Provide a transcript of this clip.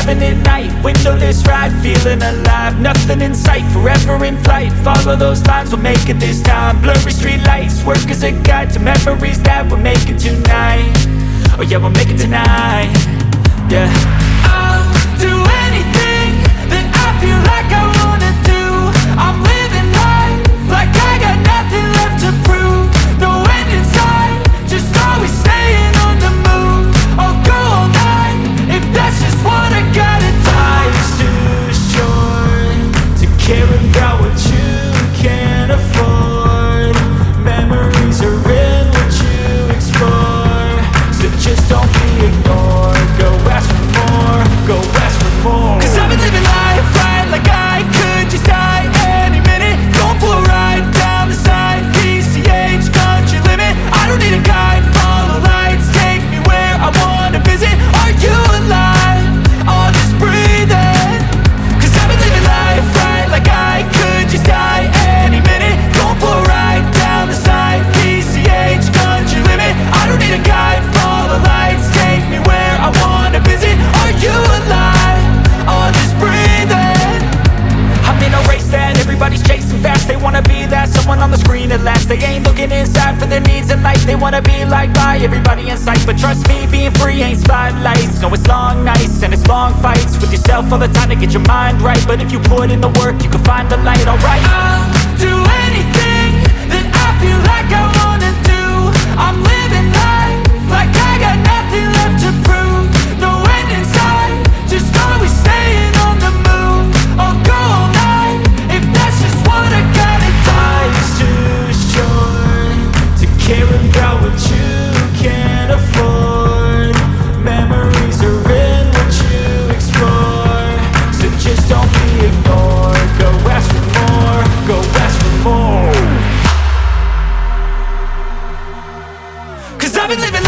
having it night, windowless ride, feeling alive. Nothing in sight, forever in flight. Follow those lines, we'll make it this time. Blurry street lights, work as a guide to memories that we're making tonight. Oh yeah, we'll make it tonight. Yeah, I'll do anything that I feel like I wanna do. I'm living life like I got nothing left to prove. No end in sight, just always staying on the move. I'll go all night if that's just what I gotta do. Life's too short to care about what you can't afford. Memories are in what you explore, so just don't be ignored. Go ask for more, go ask for more. Cause I've been living life right like I could just die any minute. Going for a ride down the side, PCH, country limit. I don't need a guide, follow lights, take me where I wanna visit. Are you alive? Or just breathing? Cause I've been living life right like I could just die any minute. Going for a ride down the side, PCH, country limit. I don't need a guide, follow lights, take me where I wanna visit. Are you alive? Or just breathing? I'm in a race that everybody's chasing fast. They wanna be that someone on the screen at last. They ain't looking inside for their needs in life. They wanna be liked by everybody in sight. But trust me, being free ain't spotlights. No, it's long nights and it's long fights with yourself all the time to get your mind right. But if you put in the work, you can find the light, alright. I'll do anything that I feel like I wanna do. I'm living life like I got nothing left to prove. No end in sight, just always staying on the move. I'll go all night if that's just what I gotta do. Life's too short to care about what you can't afford. Memories are in what you explore, so just don't be ignored. Go ask for more, go ask for more. Cause I've been living